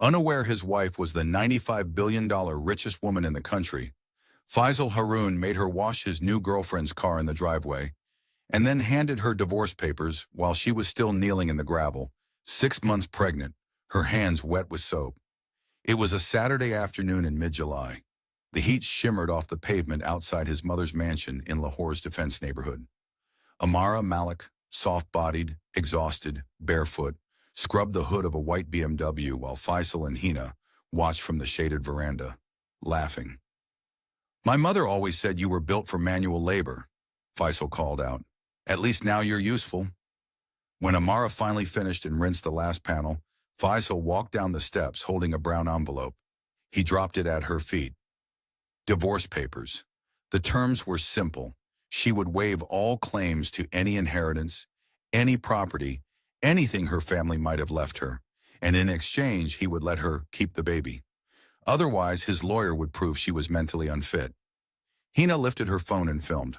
Unaware his wife was the $95 billion richest woman in the country, Faisal Haroon made her wash his new girlfriend's car in the driveway and then handed her divorce papers while she was still kneeling in the gravel, 6 months pregnant, her hands wet with soap. It was a Saturday afternoon in mid-July. The heat shimmered off the pavement outside his mother's mansion in Lahore's defense neighborhood. Amara Malik, soft-bodied, exhausted, barefoot, scrubbed the hood of a white BMW while Faisal and Hina watched from the shaded veranda, laughing. "My mother always said you were built for manual labor," Faisal called out. "At least now you're useful." When Amara finally finished and rinsed the last panel, Faisal walked down the steps holding a brown envelope. He dropped it at her feet. Divorce papers. The terms were simple. She would waive all claims to any inheritance, any property, anything her family might have left her, and in exchange he would let her keep the baby. Otherwise, his lawyer would prove she was mentally unfit. Hina lifted her phone and filmed.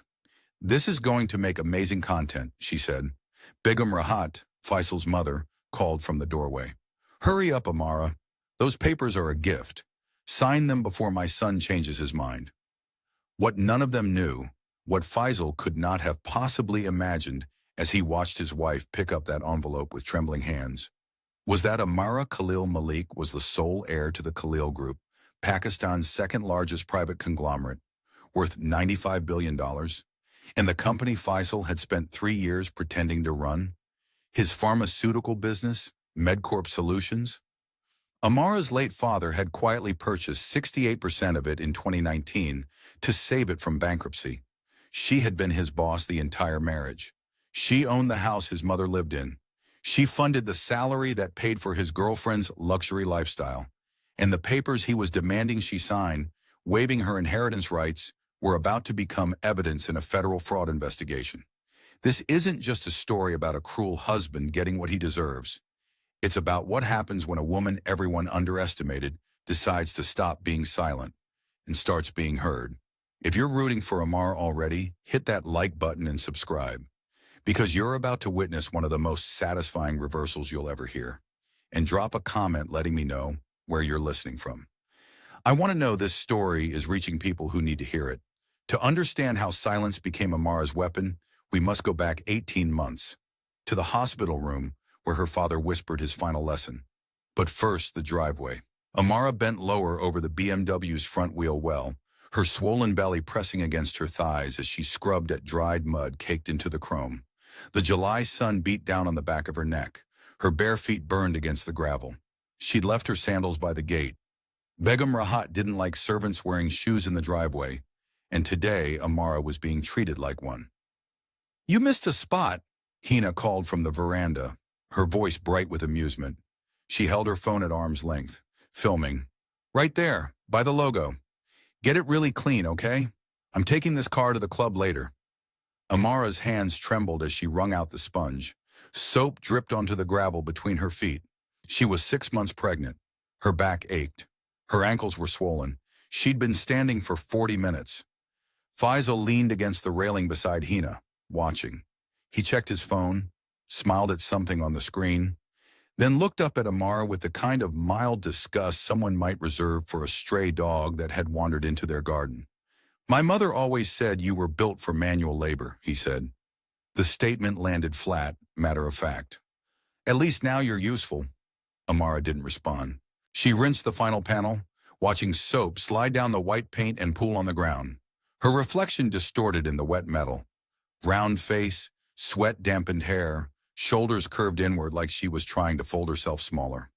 "This is going to make amazing content," she said. Begum Rahat, Faisal's mother, called from the doorway. "Hurry up, Amara. Those papers are a gift. Sign them before my son changes his mind." What none of them knew, what Faisal could not have possibly imagined as he watched his wife pick up that envelope with trembling hands, was that Amara Khalil Malik was the sole heir to the Khalil Group, Pakistan's second-largest private conglomerate, worth $95 billion, and the company Faisal had spent 3 years pretending to run, his pharmaceutical business, MedCorp Solutions. Amara's late father had quietly purchased 68% of it in 2019 to save it from bankruptcy. She had been his boss the entire marriage. She owned the house his mother lived in. She funded the salary that paid for his girlfriend's luxury lifestyle. And the papers he was demanding she sign, waiving her inheritance rights, were about to become evidence in a federal fraud investigation. This isn't just a story about a cruel husband getting what he deserves. It's about what happens when a woman everyone underestimated decides to stop being silent and starts being heard. If you're rooting for Amar already, hit that like button and subscribe, because you're about to witness one of the most satisfying reversals you'll ever hear. And drop a comment letting me know where you're listening from. I want to know this story is reaching people who need to hear it. To understand how silence became Amara's weapon, we must go back 18 months, to the hospital room where her father whispered his final lesson. But first, the driveway. Amara bent lower over the BMW's front wheel well, her swollen belly pressing against her thighs as she scrubbed at dried mud caked into the chrome. The July sun beat down on the back of her neck. Her bare feet burned against the gravel. She'd left her sandals by the gate. Begum Rahat didn't like servants wearing shoes in the driveway, and today Amara was being treated like one. "You missed a spot," Hina called from the veranda, her voice bright with amusement. She held her phone at arm's length, filming. "Right there, by the logo. Get it really clean, okay? I'm taking this car to the club later." Amara's hands trembled as she wrung out the sponge. Soap dripped onto the gravel between her feet. She was 6 months pregnant. Her back ached. Her ankles were swollen. She'd been standing for 40 minutes. Faisal leaned against the railing beside Hina, watching. He checked his phone, smiled at something on the screen, then looked up at Amara with the kind of mild disgust someone might reserve for a stray dog that had wandered into their garden. "My mother always said you were built for manual labor," he said. The statement landed flat, matter of fact. "At least now you're useful." Amara didn't respond. She rinsed the final panel, watching soap slide down the white paint and pool on the ground. Her reflection distorted in the wet metal. Round face, sweat-dampened hair, shoulders curved inward like she was trying to fold herself smaller.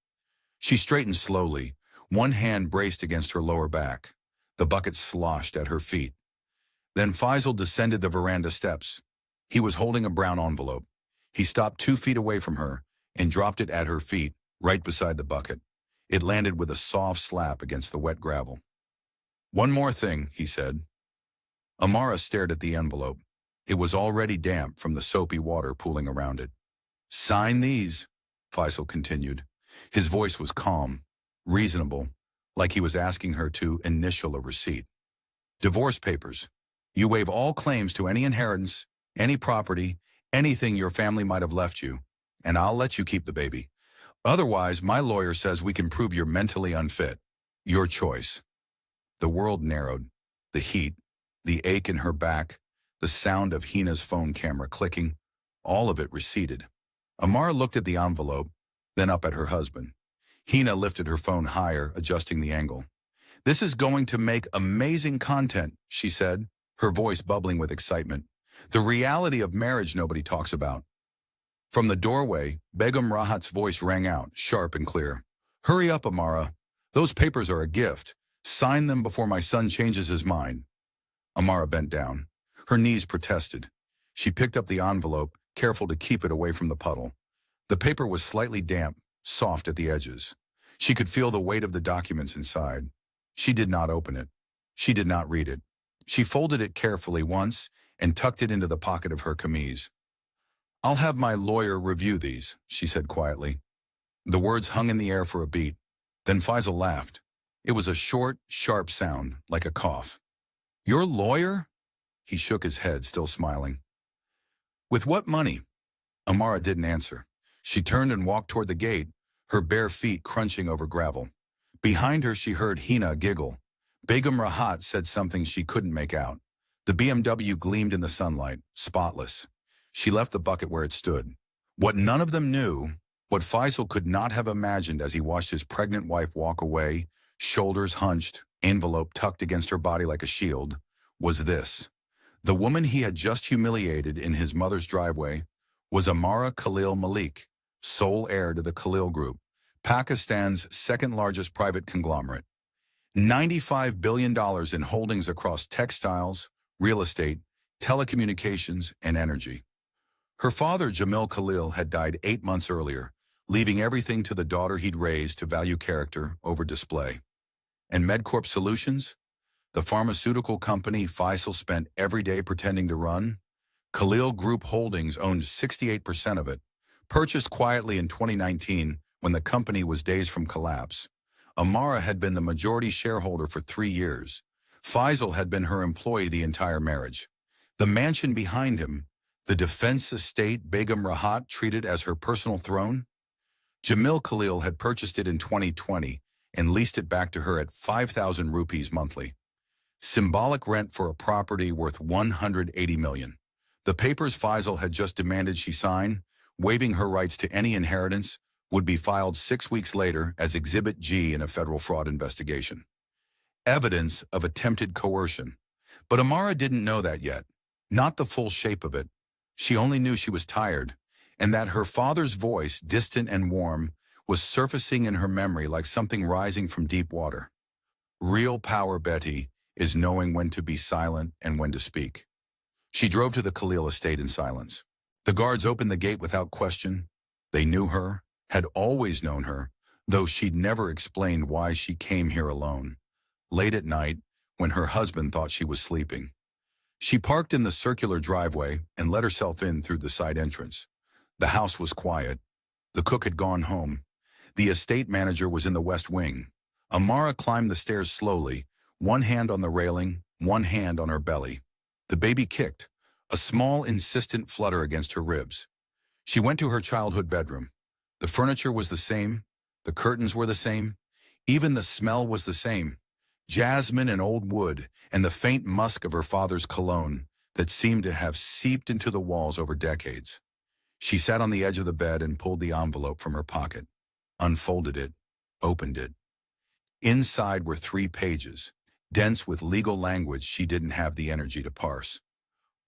She straightened slowly, one hand braced against her lower back. The bucket sloshed at her feet. Then Faisal descended the veranda steps. He was holding a brown envelope. He stopped 2 feet away from her and dropped it at her feet, right beside the bucket. It landed with a soft slap against the wet gravel. "One more thing," he said. Amara stared at the envelope. It was already damp from the soapy water pooling around it. "Sign these," Faisal continued. His voice was calm, reasonable, like he was asking her to initial a receipt. "Divorce papers. You waive all claims to any inheritance, any property, anything your family might have left you, and I'll let you keep the baby. Otherwise, my lawyer says we can prove you're mentally unfit. Your choice. The world narrowed. The heat, the ache in her back, the sound of Hina's phone camera clicking, all of it receded. Amara looked at the envelope, then up at her husband. Hina lifted her phone higher, adjusting the angle. "This is going to make amazing content," she said, her voice bubbling with excitement. "The reality of marriage nobody talks about." From the doorway, Begum Rahat's voice rang out, sharp and clear. "Hurry up, Amara. Those papers are a gift. Sign them before my son changes his mind." Amara bent down. Her knees protested. She picked up the envelope, careful to keep it away from the puddle. The paper was slightly damp, soft at the edges. She could feel the weight of the documents inside. She did not open it. She did not read it. She folded it carefully once and tucked it into the pocket of her camise. "I'll have my lawyer review these," she said quietly. The words hung in the air for a beat. Then Faisal laughed. It was a short, sharp sound, like a cough. "Your lawyer?" He shook his head, still smiling. "With what money?" Amara didn't answer. She turned and walked toward the gate, her bare feet crunching over gravel. Behind her she heard Hina giggle. Begum Rahat said something she couldn't make out. The BMW gleamed in the sunlight, spotless. She left the bucket where it stood. What none of them knew, what Faisal could not have imagined as he watched his pregnant wife walk away, shoulders hunched, envelope tucked against her body like a shield, was this. The woman he had just humiliated in his mother's driveway was Amara Khalil Malik, sole heir to the Khalil Group, Pakistan's second-largest private conglomerate. $95 billion in holdings across textiles, real estate, telecommunications, and energy. Her father, Jamil Khalil, had died 8 months earlier, leaving everything to the daughter he'd raised to value character over display. And MedCorp Solutions? The pharmaceutical company Faisal spent every day pretending to run? Khalil Group Holdings owned 68% of it, purchased quietly in 2019 when the company was days from collapse. Amara had been the majority shareholder for 3 years. Faisal had been her employee the entire marriage. The mansion behind him, the defense estate Begum Rahat treated as her personal throne? Jamil Khalil had purchased it in 2020 and leased it back to her at 5,000 rupees monthly. Symbolic rent for a property worth 180 million. The papers Faisal had just demanded she sign, waiving her rights to any inheritance, would be filed 6 weeks later as Exhibit G in a federal fraud investigation. Evidence of attempted coercion. But Amara didn't know that yet. Not the full shape of it. She only knew she was tired, and that her father's voice, distant and warm, was surfacing in her memory like something rising from deep water. Real power, Betty, is knowing when to be silent and when to speak. She drove to the Khalil estate in silence. The guards opened the gate without question. They knew her, had always known her, though she'd never explained why she came here alone. Late at night, when her husband thought she was sleeping. She parked in the circular driveway and let herself in through the side entrance. The house was quiet. The cook had gone home. The estate manager was in the west wing. Amara climbed the stairs slowly, one hand on the railing, one hand on her belly. The baby kicked, a small, insistent flutter against her ribs. She went to her childhood bedroom. The furniture was the same. The curtains were the same. Even the smell was the same. Jasmine and old wood, and the faint musk of her father's cologne that seemed to have seeped into the walls over decades. She sat on the edge of the bed and pulled the envelope from her pocket, unfolded it, opened it. Inside were 3 pages, dense with legal language she didn't have the energy to parse.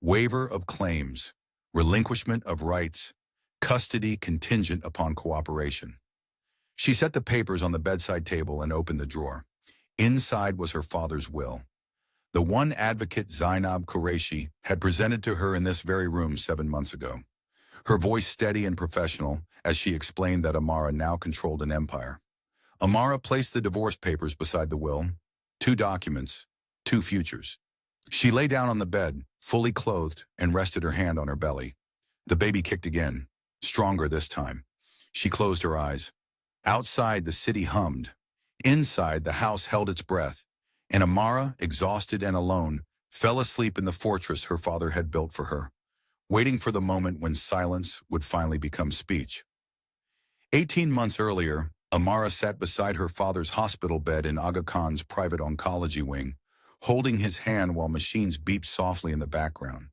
Waiver of claims, relinquishment of rights, custody contingent upon cooperation. She set the papers on the bedside table and opened the drawer. Inside was her father's will. The one advocate Zainab Qureshi had presented to her in this very room 7 months ago. Her voice steady and professional as she explained that Amara now controlled an empire. Amara placed the divorce papers beside the will. 2 documents, 2 futures. She lay down on the bed, fully clothed, and rested her hand on her belly. The baby kicked again, stronger this time. She closed her eyes. Outside, the city hummed. Inside, the house held its breath, and Amara, exhausted and alone, fell asleep in the fortress her father had built for her, waiting for the moment when silence would finally become speech. 18 months earlier, Amara sat beside her father's hospital bed in Aga Khan's private oncology wing, holding his hand while machines beeped softly in the background.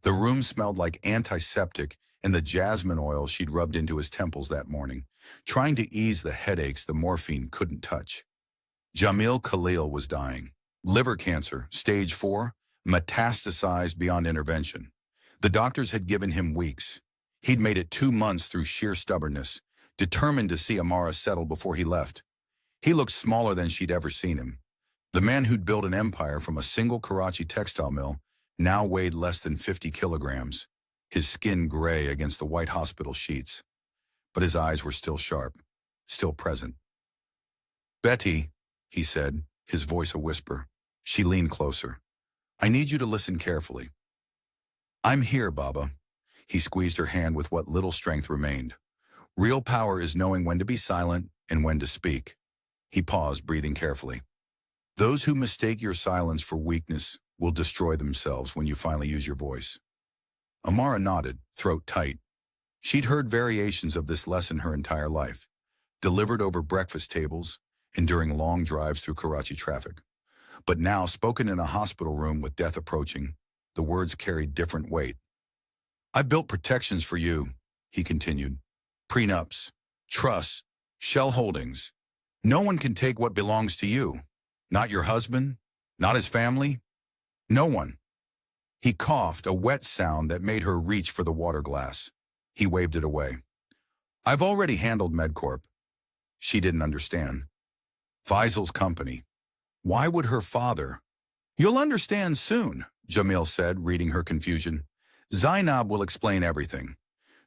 The room smelled like antiseptic and the jasmine oil she'd rubbed into his temples that morning, trying to ease the headaches the morphine couldn't touch. Jamil Khalil was dying. Liver cancer, stage 4, metastasized beyond intervention. The doctors had given him weeks. He'd made it 2 months through sheer stubbornness, determined to see Amara settle before he left. He looked smaller than she'd ever seen him. The man who'd built an empire from a single Karachi textile mill now weighed less than 50 kilograms, his skin gray against the white hospital sheets. But his eyes were still sharp, still present. "Betty," he said, his voice a whisper. She leaned closer. "I need you to listen carefully." "I'm here, Baba." He squeezed her hand with what little strength remained. "Real power is knowing when to be silent and when to speak." He paused, breathing carefully. "Those who mistake your silence for weakness will destroy themselves when you finally use your voice." Amara nodded, throat tight. She'd heard variations of this lesson her entire life, delivered over breakfast tables and during long drives through Karachi traffic. But now, spoken in a hospital room with death approaching, the words carried different weight. "I've built protections for you," he continued. "Prenups, trusts, shell holdings. No one can take what belongs to you. Not your husband, not his family. No one." He coughed, a wet sound that made her reach for the water glass. He waved it away. "I've already handled MedCorp." She didn't understand. Faisal's company. Why would her father? "You'll understand soon," Jamil said, reading her confusion. "Zainab will explain everything.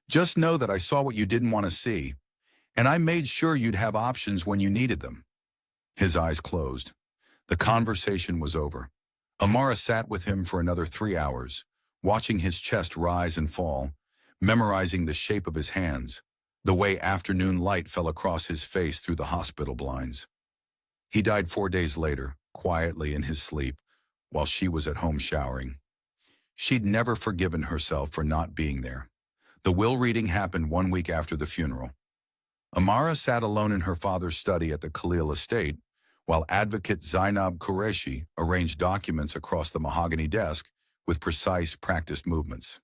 Just know that I saw what you didn't want to see, and I made sure you'd have options when you needed them." His eyes closed. The conversation was over. Amara sat with him for another 3 hours, watching his chest rise and fall, memorizing the shape of his hands, the way afternoon light fell across his face through the hospital blinds. He died 4 days later, quietly in his sleep, while she was at home showering. She'd never forgiven herself for not being there. The will reading happened 1 week after the funeral. Amara sat alone in her father's study at the Khalil estate, while advocate Zainab Qureshi arranged documents across the mahogany desk with precise, practiced movements.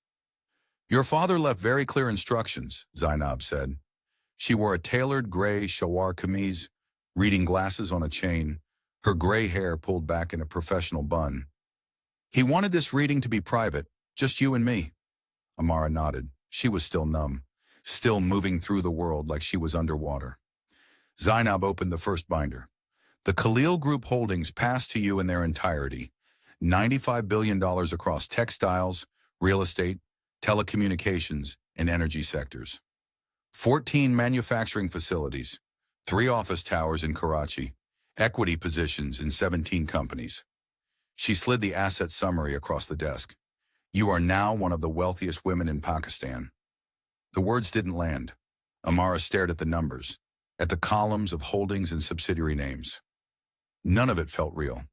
"Your father left very clear instructions," Zainab said. She wore a tailored gray shalwar kameez, reading glasses on a chain, her gray hair pulled back in a professional bun. "He wanted this reading to be private, just you and me." Amara nodded. She was still numb, still moving through the world like she was underwater. Zainab opened the first binder. "The Khalil Group holdings passed to you in their entirety. $95 billion across textiles, real estate, telecommunications, and energy sectors. 14 manufacturing facilities, 3 office towers in Karachi, equity positions in 17 companies." She slid the asset summary across the desk. "You are now one of the wealthiest women in Pakistan." The words didn't land. Amara stared at the numbers, at the columns of holdings and subsidiary names. None of it felt real.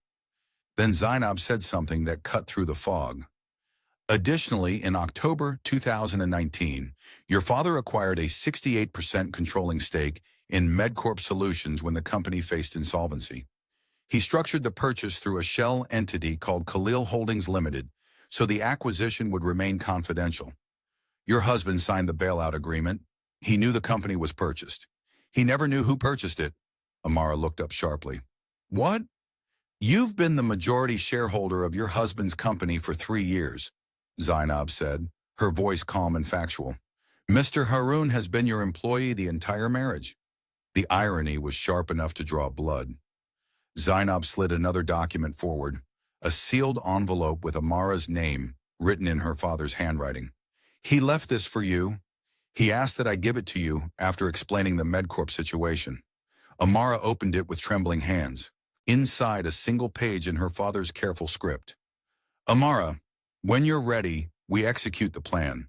Then Zainab said something that cut through the fog. "Additionally, in October 2019, your father acquired a 68% controlling stake in MedCorp Solutions when the company faced insolvency. He structured the purchase through a shell entity called Khalil Holdings Limited, so the acquisition would remain confidential. Your husband signed the bailout agreement. He knew the company was purchased. He never knew who purchased it." Amara looked up sharply. "What?" "You've been the majority shareholder of your husband's company for 3 years," Zainab said, her voice calm and factual. "Mr. Haroon has been your employee the entire marriage." The irony was sharp enough to draw blood. Zainab slid another document forward, a sealed envelope with Amara's name written in her father's handwriting. "He left this for you. He asked that I give it to you after explaining the MedCorp situation." Amara opened it with trembling hands. Inside, a single page in her father's careful script. "Amara, when you're ready, we execute the plan.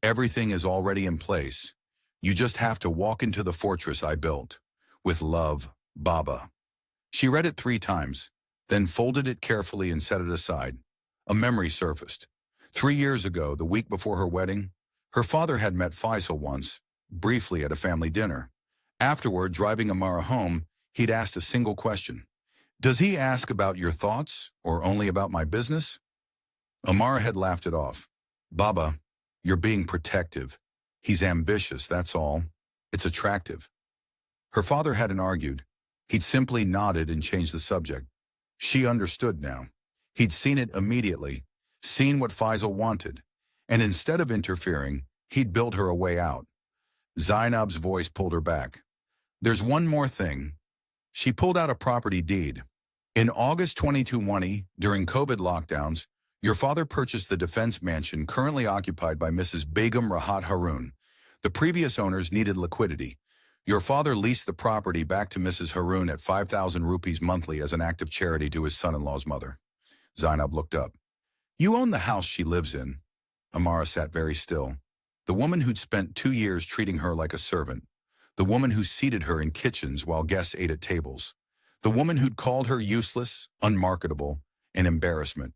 Everything is already in place. You just have to walk into the fortress I built. With love, Baba." She read it 3 times, then folded it carefully and set it aside. A memory surfaced. 3 years ago, the week before her wedding, her father had met Faisal once, briefly at a family dinner. Afterward, driving Amara home, he'd asked a single question. Does he ask about your thoughts or only about my business? Amara had laughed it off. Baba, you're being protective. He's ambitious, that's all. It's attractive. Her father hadn't argued. He'd simply nodded and changed the subject. She understood now. He'd seen it immediately, seen what Faisal wanted, and instead of interfering, he'd built her a way out. Zainab's voice pulled her back. There's one more thing. She pulled out a property deed. In August 2020, during COVID lockdowns, your father purchased the defense mansion currently occupied by Mrs. Begum Rahat Haroon. The previous owners needed liquidity. Your father leased the property back to Mrs. Haroon at 5,000 rupees monthly as an act of charity to his son-in-law's mother. Zainab looked up. You own the house she lives in. Amara sat very still. The woman who'd spent 2 years treating her like a servant. The woman who seated her in kitchens while guests ate at tables. The woman who'd called her useless, unmarketable, and embarrassment.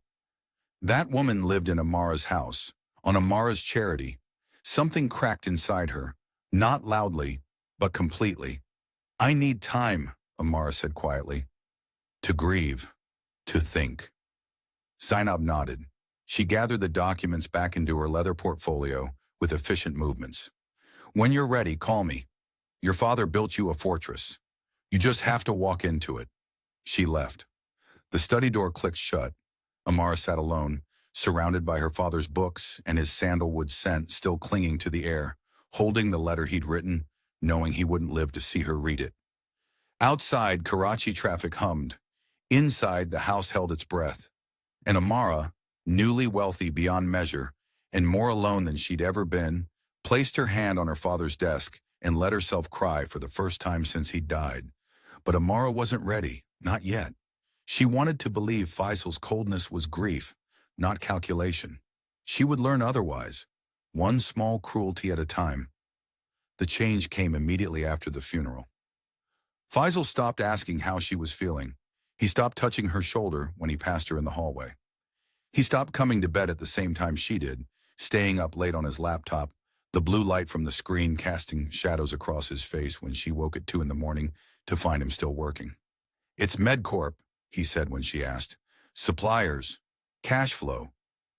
That woman lived in Amara's house, on Amara's charity. Something cracked inside her, not loudly, but completely. I need time, Amara said quietly. To grieve, to think. Zainab nodded. She gathered the documents back into her leather portfolio with efficient movements. When you're ready, call me. Your father built you a fortress. You just have to walk into it. She left. The study door clicked shut. Amara sat alone, surrounded by her father's books and his sandalwood scent still clinging to the air, holding the letter he'd written, knowing he wouldn't live to see her read it. Outside, Karachi traffic hummed. Inside, the house held its breath. And Amara, newly wealthy beyond measure, and more alone than she'd ever been, placed her hand on her father's desk and let herself cry for the first time since he'd died. But Amara wasn't ready, not yet. She wanted to believe Faisal's coldness was grief, not calculation. She would learn otherwise, one small cruelty at a time. The change came immediately after the funeral. Faisal stopped asking how she was feeling. He stopped touching her shoulder when he passed her in the hallway. He stopped coming to bed at the same time she did, staying up late on his laptop, the blue light from the screen casting shadows across his face when she woke at 2 a.m. to find him still working. It's MedCorp, he said when she asked. Suppliers. Cash flow.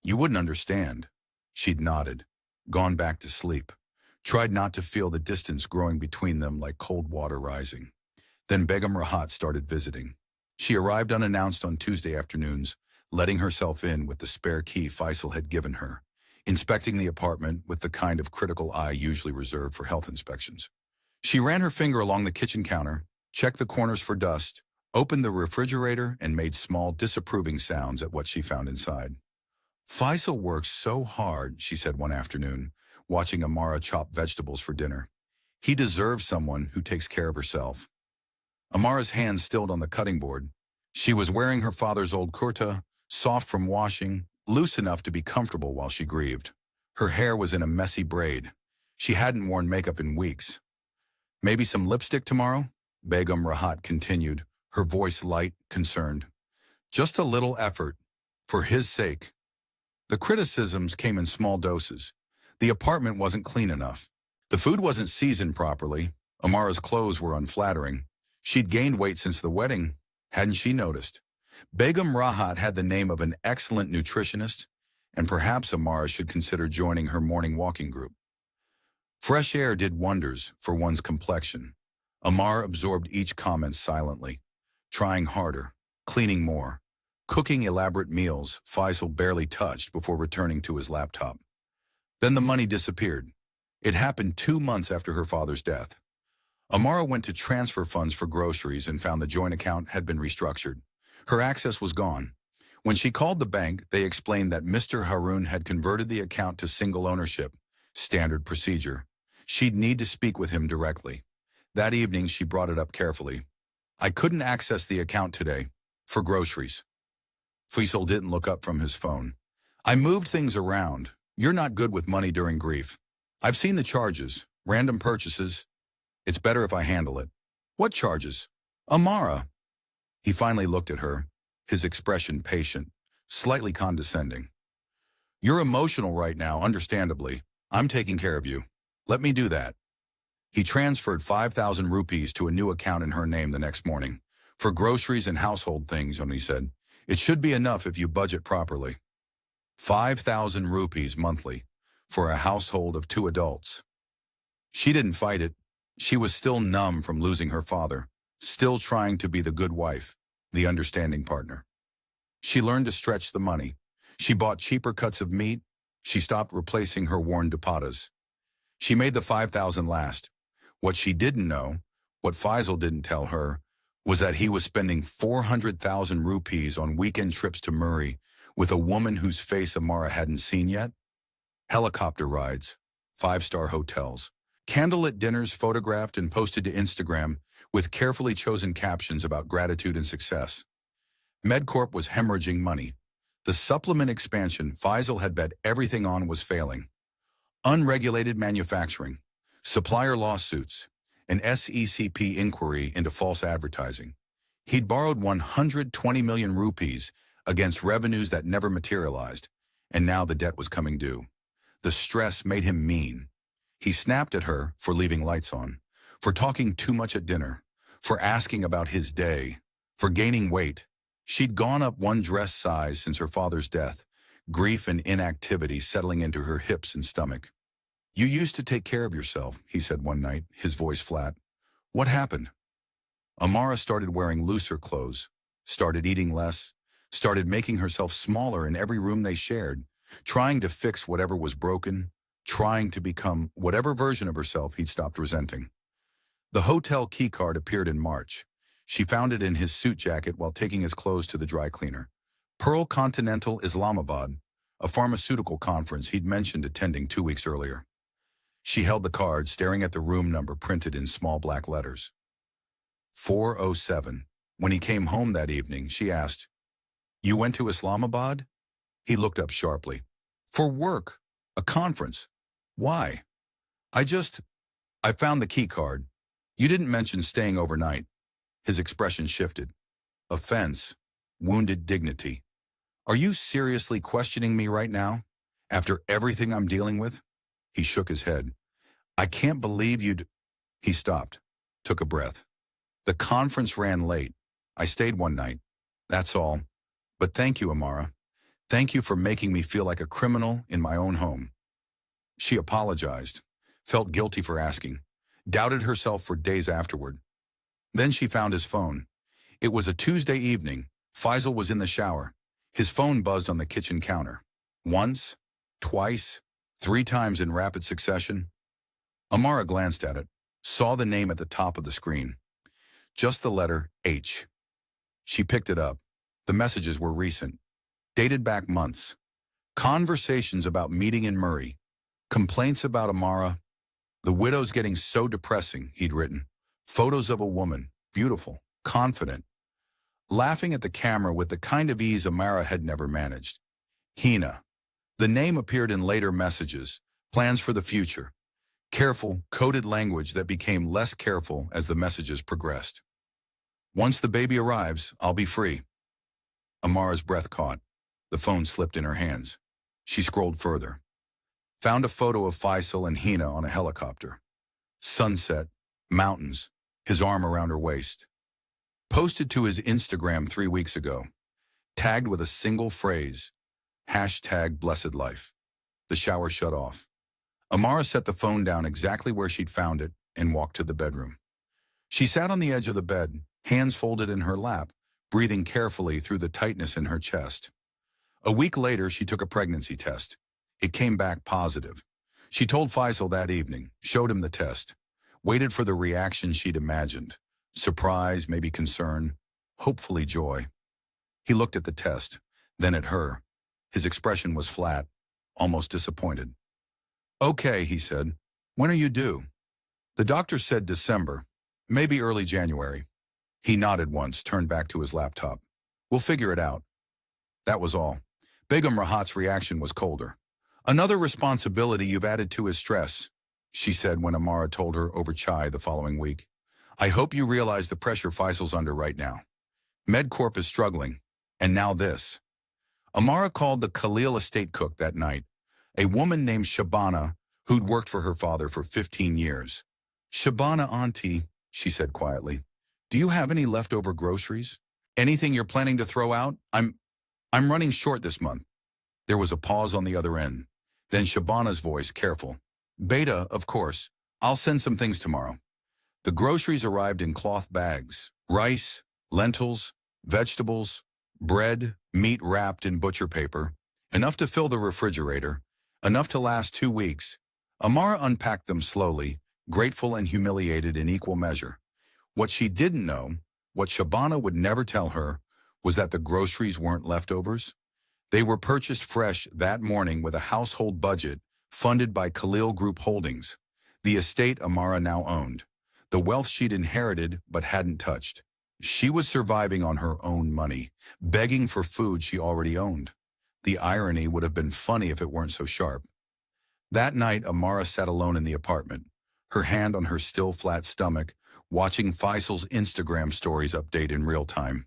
You wouldn't understand. She'd nodded, gone back to sleep, tried not to feel the distance growing between them like cold water rising. Then Begum Rahat started visiting. She arrived unannounced on Tuesday afternoons, letting herself in with the spare key Faisal had given her, inspecting the apartment with the kind of critical eye usually reserved for health inspections. She ran her finger along the kitchen counter, checked the corners for dust, opened the refrigerator, and made small, disapproving sounds at what she found inside. Faisal works so hard, she said one afternoon, watching Amara chop vegetables for dinner. He deserves someone who takes care of herself. Amara's hands stilled on the cutting board. She was wearing her father's old kurta, soft from washing, loose enough to be comfortable while she grieved. Her hair was in a messy braid. She hadn't worn makeup in weeks. Maybe some lipstick tomorrow? Begum Rahat continued, her voice light, concerned. Just a little effort, for his sake. The criticisms came in small doses. The apartment wasn't clean enough. The food wasn't seasoned properly. Amara's clothes were unflattering. She'd gained weight since the wedding. Hadn't she noticed? Begum Rahat had the name of an excellent nutritionist, and perhaps Amara should consider joining her morning walking group. Fresh air did wonders for one's complexion. Amara absorbed each comment silently, trying harder, cleaning more, cooking elaborate meals Faisal barely touched before returning to his laptop. Then the money disappeared. It happened 2 months after her father's death. Amara went to transfer funds for groceries and found the joint account had been restructured. Her access was gone. When she called the bank, they explained that Mr. Haroon had converted the account to single ownership, standard procedure. She'd need to speak with him directly. That evening, she brought it up carefully. I couldn't access the account today, for groceries. Faisal didn't look up from his phone. I moved things around. You're not good with money during grief. I've seen the charges, random purchases. It's better if I handle it. What charges? Amara. He finally looked at her, his expression patient, slightly condescending. You're emotional right now, understandably. I'm taking care of you. Let me do that. He transferred 5,000 rupees to a new account in her name the next morning. For groceries and household things, he said. It should be enough if you budget properly. 5,000 rupees monthly for a household of 2 adults. She didn't fight it. She was still numb from losing her father, still trying to be the good wife, the understanding partner. She learned to stretch the money. She bought cheaper cuts of meat. She stopped replacing her worn dupattas. She made the 5,000 last. What she didn't know, what Faisal didn't tell her, was that he was spending 400,000 rupees on weekend trips to Murray with a woman whose face Amara hadn't seen yet. Helicopter rides, 5-star hotels, candlelit dinners photographed and posted to Instagram with carefully chosen captions about gratitude and success. MedCorp was hemorrhaging money. The supplement expansion Faisal had bet everything on was failing. Unregulated manufacturing, supplier lawsuits, an SECP inquiry into false advertising. He'd borrowed 120 million rupees against revenues that never materialized, and now the debt was coming due. The stress made him mean. He snapped at her for leaving lights on, for talking too much at dinner, for asking about his day, for gaining weight. She'd gone up 1 dress size since her father's death, grief and inactivity settling into her hips and stomach. "You used to take care of yourself," he said one night, his voice flat. "What happened?" Amara started wearing looser clothes, started eating less, started making herself smaller in every room they shared, trying to fix whatever was broken, trying to become whatever version of herself he'd stopped resenting. The hotel keycard appeared in March. She found it in his suit jacket while taking his clothes to the dry cleaner. Pearl Continental Islamabad, a pharmaceutical conference he'd mentioned attending 2 weeks earlier. She held the card, staring at the room number printed in small black letters. 407. When he came home that evening, she asked, "You went to Islamabad?" He looked up sharply. "For work. A conference. Why?" I found the key card. You didn't mention staying overnight." His expression shifted. Offense. Wounded dignity. "Are you seriously questioning me right now? After everything I'm dealing with?" He shook his head. "I can't believe you'd—" He stopped, took a breath. "The conference ran late. I stayed one night. That's all. But thank you, Amara. Thank you for making me feel like a criminal in my own home." She apologized, felt guilty for asking, doubted herself for days afterward. Then she found his phone. It was a Tuesday evening. Faisal was in the shower. His phone buzzed on the kitchen counter. Once, twice, 3 times in rapid succession. Amara glanced at it, saw the name at the top of the screen. Just the letter H. She picked it up. The messages were recent, dated back months. Conversations about meeting in Murray. Complaints about Amara. "The widow's getting so depressing," he'd written. Photos of a woman, beautiful, confident, laughing at the camera with the kind of ease Amara had never managed. Hina. The name appeared in later messages, plans for the future. Careful, coded language that became less careful as the messages progressed. "Once the baby arrives, I'll be free." Amara's breath caught. The phone slipped in her hands. She scrolled further. Found a photo of Faisal and Hina on a helicopter. Sunset, mountains, his arm around her waist. Posted to his Instagram 3 weeks ago. Tagged with a single phrase, #BlessedLife. The shower shut off. Amara set the phone down exactly where she'd found it and walked to the bedroom. She sat on the edge of the bed, hands folded in her lap, breathing carefully through the tightness in her chest. A week later, she took a pregnancy test. It came back positive. She told Faisal that evening, showed him the test, waited for the reaction she'd imagined. Surprise, maybe concern, hopefully joy. He looked at the test, then at her. His expression was flat, almost disappointed. "Okay," he said. "When are you due?" The doctor said December, maybe early January. He nodded once, turned back to his laptop. "We'll figure it out." That was all. Begum Rahat's reaction was colder. "Another responsibility you've added to his stress," she said when Amara told her over chai the following week. "I hope you realize the pressure Faisal's under right now. MedCorp is struggling, and now this." Amara called the Khalil estate cook that night, a woman named Shabana who'd worked for her father for 15 years. Shabana auntie, she said quietly, do you have any leftover groceries? Anything you're planning to throw out? I'm running short this month. There was a pause on the other end. Then Shabana's voice, careful. Beta, of course. I'll send some things tomorrow. The groceries arrived in cloth bags. Rice, lentils, vegetables, bread, meat wrapped in butcher paper. Enough to fill the refrigerator. Enough to last 2 weeks. Amara unpacked them slowly, grateful and humiliated in equal measure. What she didn't know, what Shabana would never tell her, was that the groceries weren't leftovers. They were purchased fresh that morning with a household budget funded by Khalil Group Holdings, the estate Amara now owned, the wealth she'd inherited but hadn't touched. She was surviving on her own money, begging for food she already owned. The irony would have been funny if it weren't so sharp. That night, Amara sat alone in the apartment, her hand on her still flat stomach, watching Faisal's Instagram stories update in real time.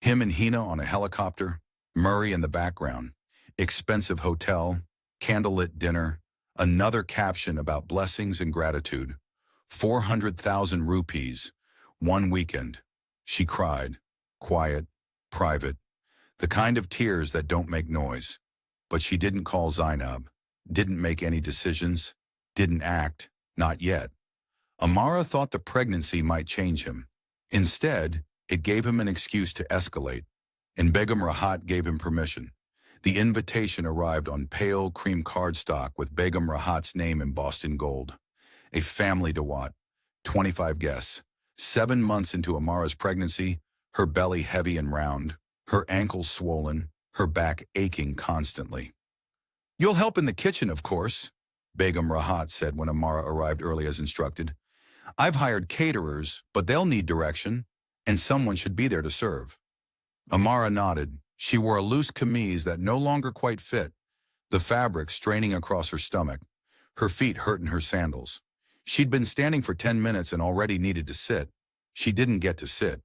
Him and Hina on a helicopter, Murray in the background, expensive hotel, candlelit dinner, another caption about blessings and gratitude. 400,000 rupees, one weekend. She cried, quiet, private, the kind of tears that don't make noise. But she didn't call Zainab, didn't make any decisions, didn't act, not yet. Amara thought the pregnancy might change him. Instead, it gave him an excuse to escalate, and Begum Rahat gave him permission. The invitation arrived on pale cream cardstock with Begum Rahat's name embossed in gold. A family Dawat, 25 guests. 7 months into Amara's pregnancy, her belly heavy and round, her ankles swollen, her back aching constantly. You'll help in the kitchen, of course, Begum Rahat said when Amara arrived early as instructed. I've hired caterers, but they'll need direction, and someone should be there to serve. Amara nodded. She wore a loose camise that no longer quite fit, the fabric straining across her stomach. Her feet hurt in her sandals. She'd been standing for 10 minutes and already needed to sit. She didn't get to sit.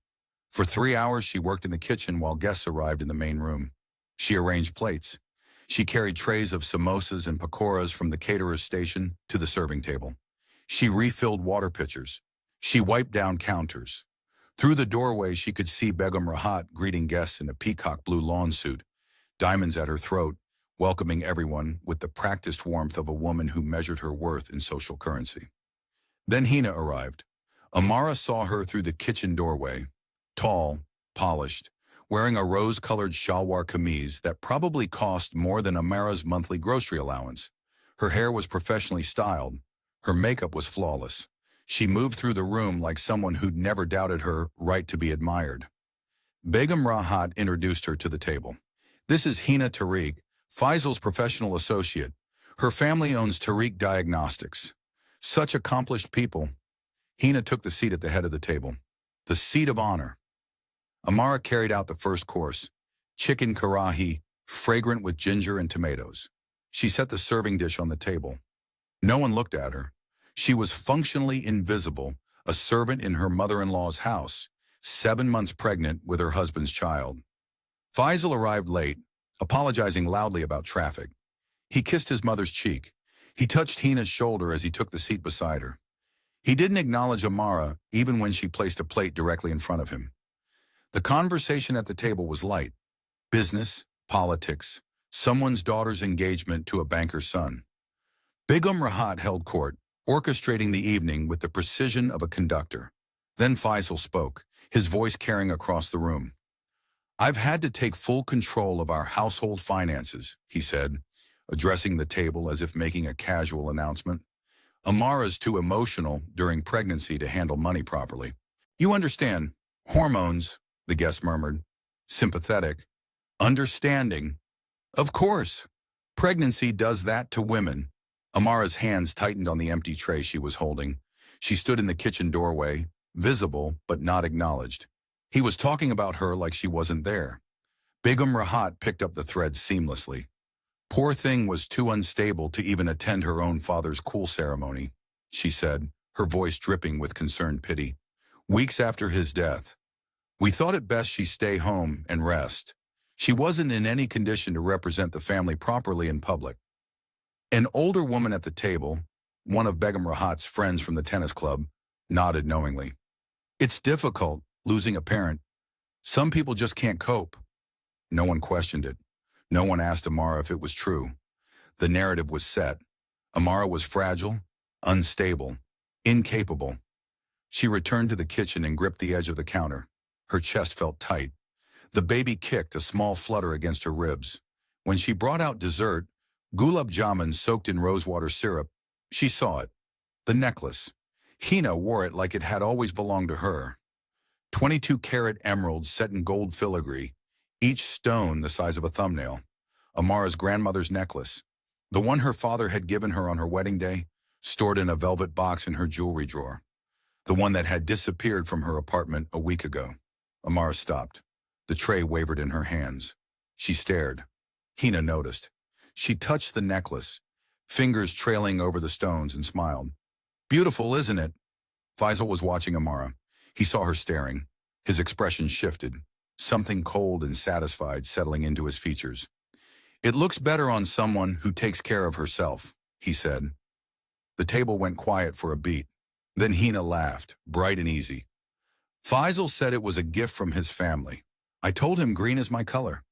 For 3 hours, she worked in the kitchen while guests arrived in the main room. She arranged plates. She carried trays of samosas and pakoras from the caterer's station to the serving table. She refilled water pitchers. She wiped down counters. Through the doorway, she could see Begum Rahat greeting guests in a peacock blue lawn suit, diamonds at her throat, welcoming everyone with the practiced warmth of a woman who measured her worth in social currency. Then Hina arrived. Amara saw her through the kitchen doorway, tall, polished, wearing a rose-colored shalwar kameez that probably cost more than Amara's monthly grocery allowance. Her hair was professionally styled. Her makeup was flawless. She moved through the room like someone who'd never doubted her right to be admired. Begum Rahat introduced her to the table. This is Hina Tariq, Faisal's professional associate. Her family owns Tariq Diagnostics. Such accomplished people. Hina took the seat at the head of the table. The seat of honor. Amara carried out the first course, chicken karahi, fragrant with ginger and tomatoes. She set the serving dish on the table. No one looked at her. She was functionally invisible, a servant in her mother-in-law's house, 7 months pregnant with her husband's child. Faisal arrived late, apologizing loudly about traffic. He kissed his mother's cheek. He touched Hina's shoulder as he took the seat beside her. He didn't acknowledge Amara, even when she placed a plate directly in front of him. The conversation at the table was light. Business, politics, someone's daughter's engagement to a banker's son. Begum Rahat held court, orchestrating the evening with the precision of a conductor. Then Faisal spoke, his voice carrying across the room. I've had to take full control of our household finances, he said, addressing the table as if making a casual announcement. Amara's too emotional during pregnancy to handle money properly. You understand, hormones, the guest murmured. Sympathetic. Understanding. Of course. Pregnancy does that to women. Amara's hands tightened on the empty tray she was holding. She stood in the kitchen doorway, visible but not acknowledged. He was talking about her like she wasn't there. Begum Rahat picked up the thread seamlessly. Poor thing was too unstable to even attend her own father's cool ceremony, she said, her voice dripping with concerned pity. Weeks after his death. We thought it best she stay home and rest. She wasn't in any condition to represent the family properly in public. An older woman at the table, one of Begum Rahat's friends from the tennis club, nodded knowingly. It's difficult, losing a parent. Some people just can't cope. No one questioned it. No one asked Amara if it was true. The narrative was set. Amara was fragile, unstable, incapable. She returned to the kitchen and gripped the edge of the counter. Her chest felt tight. The baby kicked, a small flutter against her ribs. When she brought out dessert, gulab jamun soaked in rosewater syrup, she saw it. The necklace. Hina wore it like it had always belonged to her. 22-carat emeralds set in gold filigree, each stone the size of a thumbnail. Amara's grandmother's necklace, the one her father had given her on her wedding day, stored in a velvet box in her jewelry drawer. The one that had disappeared from her apartment a week ago. Amara stopped. The tray wavered in her hands. She stared. Hina noticed. She touched the necklace, fingers trailing over the stones, and smiled. Beautiful, isn't it? Faisal was watching Amara. He saw her staring. His expression shifted, something cold and satisfied settling into his features. It looks better on someone who takes care of herself, he said. The table went quiet for a beat. Then Hina laughed, bright and easy. Faisal said it was a gift from his family. I told him green is my color.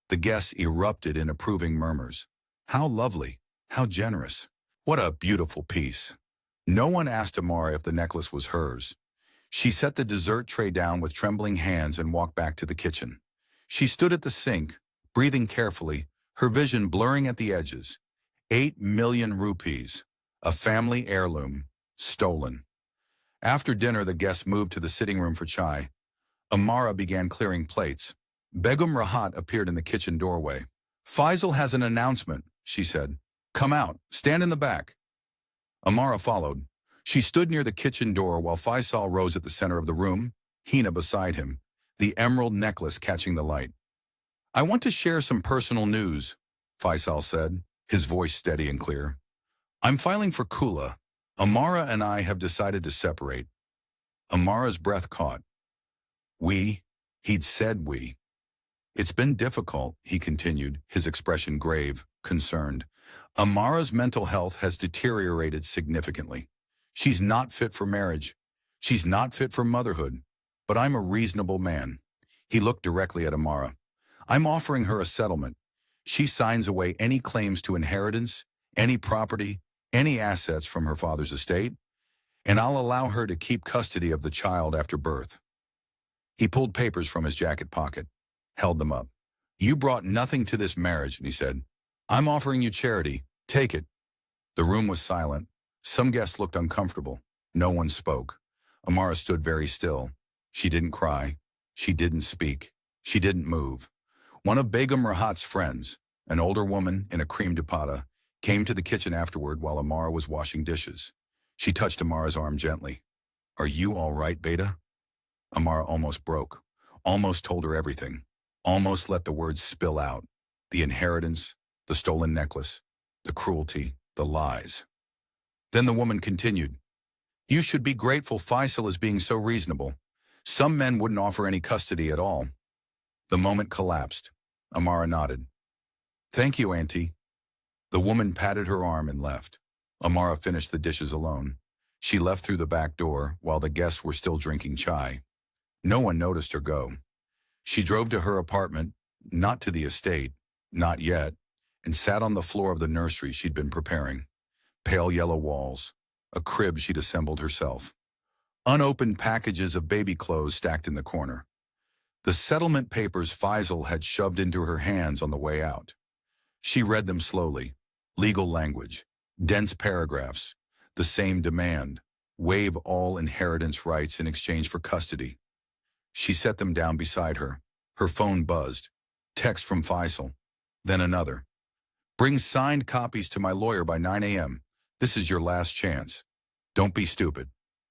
The guests erupted in approving murmurs. How lovely, how generous. What a beautiful piece. No one asked Amara if the necklace was hers. She set the dessert tray down with trembling hands and walked back to the kitchen. She stood at the sink, breathing carefully, her vision blurring at the edges. 8 million rupees, a family heirloom, stolen. After dinner, the guests moved to the sitting room for chai. Amara began clearing plates. Begum Rahat appeared in the kitchen doorway. Faisal has an announcement, she said. Come out, stand in the back. Amara followed. She stood near the kitchen door while Faisal rose at the center of the room, Hina beside him, the emerald necklace catching the light. I want to share some personal news, Faisal said, his voice steady and clear. I'm filing for Kula. Amara and I have decided to separate. Amara's breath caught. We? He'd said we. It's been difficult, he continued, his expression grave, concerned. Amara's mental health has deteriorated significantly. She's not fit for marriage. She's not fit for motherhood. But I'm a reasonable man. He looked directly at Amara. I'm offering her a settlement. She signs away any claims to inheritance, any property, any assets from her father's estate, and I'll allow her to keep custody of the child after birth. He pulled papers from his jacket pocket, held them up. You brought nothing to this marriage, he said. I'm offering you charity. Take it. The room was silent. Some guests looked uncomfortable. No one spoke. Amara stood very still. She didn't cry. She didn't speak. She didn't move. One of Begum Rahat's friends, an older woman in a cream dupatta, came to the kitchen afterward while Amara was washing dishes. She touched Amara's arm gently. Are you all right, Beta? Amara almost broke, almost told her everything, almost let the words spill out. The inheritance, the stolen necklace, the cruelty, the lies. Then the woman continued. You should be grateful Faisal is being so reasonable. Some men wouldn't offer any custody at all. The moment collapsed. Amara nodded. Thank you, Auntie. The woman patted her arm and left. Amara finished the dishes alone. She left through the back door while the guests were still drinking chai. No one noticed her go. She drove to her apartment, not to the estate, not yet, and sat on the floor of the nursery she'd been preparing. Pale yellow walls, a crib she'd assembled herself. Unopened packages of baby clothes stacked in the corner. The settlement papers Faisal had shoved into her hands on the way out. She read them slowly. Legal language, dense paragraphs, the same demand, waive all inheritance rights in exchange for custody. She set them down beside her. Her phone buzzed. Text from Faisal. Then another. Bring signed copies to my lawyer by 9 a.m. This is your last chance. Don't be stupid.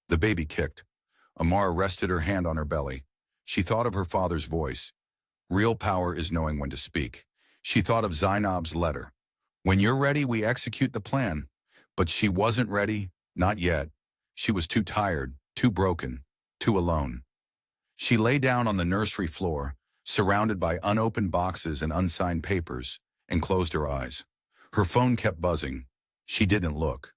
The baby kicked. Amara rested her hand on her belly. She thought of her father's voice. Real power is knowing when to speak. She thought of Zainab's letter. When you're ready, we execute the plan. But she wasn't ready, not yet. She was too tired, too broken, too alone. She lay down on the nursery floor, surrounded by unopened boxes and unsigned papers, and closed her eyes. Her phone kept buzzing. She didn't look.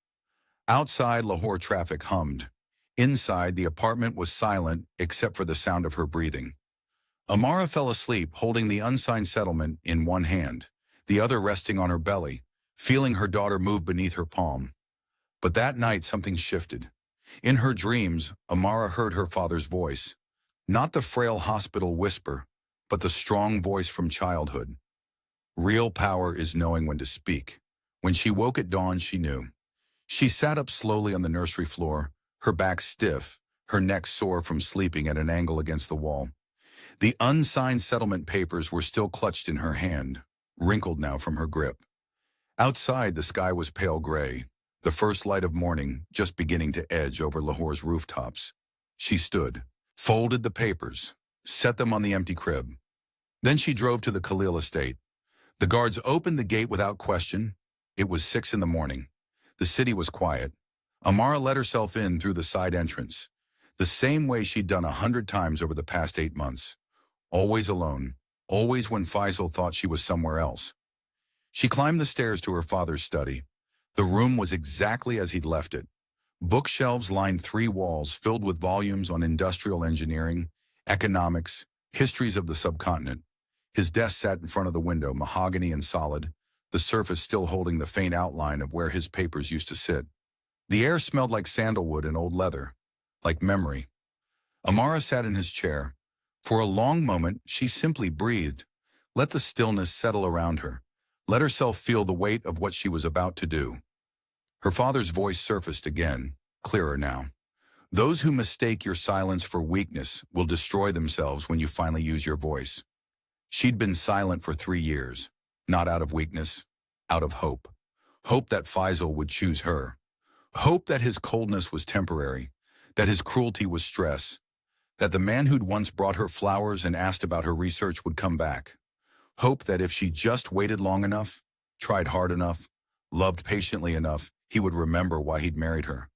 Outside, Lahore traffic hummed. Inside, the apartment was silent except for the sound of her breathing. Amara fell asleep holding the unsigned settlement in one hand, the other resting on her belly, feeling her daughter move beneath her palm. But that night something shifted. In her dreams, Amara heard her father's voice. Not the frail hospital whisper, but the strong voice from childhood. Real power is knowing when to speak. When she woke at dawn, she knew. She sat up slowly on the nursery floor, her back stiff, her neck sore from sleeping at an angle against the wall. The unsigned settlement papers were still clutched in her hand, wrinkled now from her grip. Outside, the sky was pale gray, the first light of morning just beginning to edge over Lahore's rooftops. She stood, folded the papers, set them on the empty crib. Then she drove to the Khalil estate. The guards opened the gate without question. It was 6 in the morning. The city was quiet. Amara let herself in through the side entrance, the same way she'd done 100 times over the past 8 months. Always alone, always when Faisal thought she was somewhere else. She climbed the stairs to her father's study. The room was exactly as he'd left it. Bookshelves lined 3 walls filled with volumes on industrial engineering, economics, histories of the subcontinent. His desk sat in front of the window, mahogany and solid, the surface still holding the faint outline of where his papers used to sit. The air smelled like sandalwood and old leather, like memory. Amara sat in his chair. For a long moment, she simply breathed, let the stillness settle around her, let herself feel the weight of what she was about to do. Her father's voice surfaced again, clearer now. Those who mistake your silence for weakness will destroy themselves when you finally use your voice. She'd been silent for 3 years, not out of weakness, out of hope. Hope that Faisal would choose her. Hope that his coldness was temporary, that his cruelty was stress, that the man who'd once brought her flowers and asked about her research would come back. Hope that if she just waited long enough, tried hard enough, loved patiently enough, he would remember why he'd married her.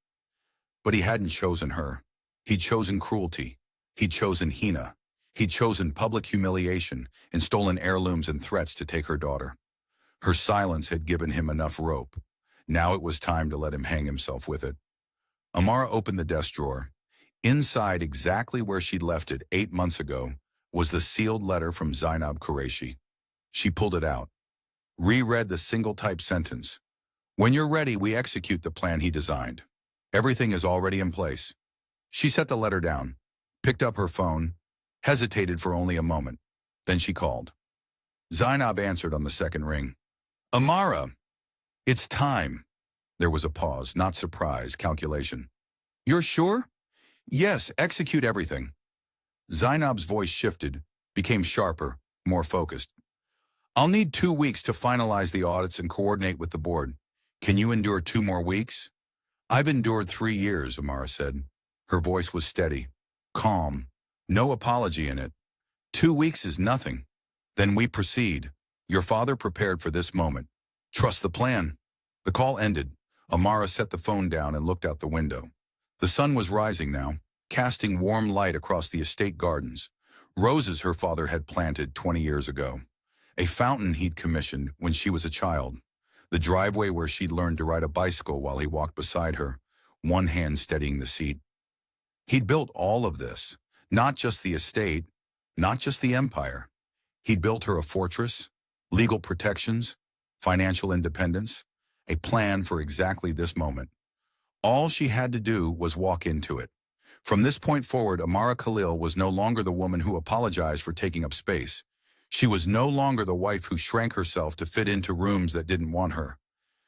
But he hadn't chosen her. He'd chosen cruelty. He'd chosen Hina. He'd chosen public humiliation and stolen heirlooms and threats to take her daughter. Her silence had given him enough rope. Now it was time to let him hang himself with it. Amara opened the desk drawer. Inside, exactly where she'd left it 8 months ago, was the sealed letter from Zainab Qureshi. She pulled it out, reread the single-type sentence. When you're ready, we execute the plan he designed. Everything is already in place. She set the letter down, picked up her phone, hesitated for only a moment. Then she called. Zainab answered on the second ring. Amara, it's time. There was a pause, not surprise, calculation. You're sure? Yes, execute everything. Zainab's voice shifted, became sharper, more focused. I'll need 2 weeks to finalize the audits and coordinate with the board. Can you endure 2 more weeks? I've endured 3 years, Amara said. Her voice was steady, calm, no apology in it. 2 weeks is nothing. Then we proceed. Your father prepared for this moment. Trust the plan. The call ended. Amara set the phone down and looked out the window. The sun was rising now, casting warm light across the estate gardens. Roses her father had planted 20 years ago. A fountain he'd commissioned when she was a child. The driveway where she'd learned to ride a bicycle while he walked beside her, one hand steadying the seat. He'd built all of this, not just the estate, not just the empire. He'd built her a fortress, legal protections, financial independence, a plan for exactly this moment. All she had to do was walk into it. From this point forward, Amara Khalil was no longer the woman who apologized for taking up space. She was no longer the wife who shrank herself to fit into rooms that didn't want her.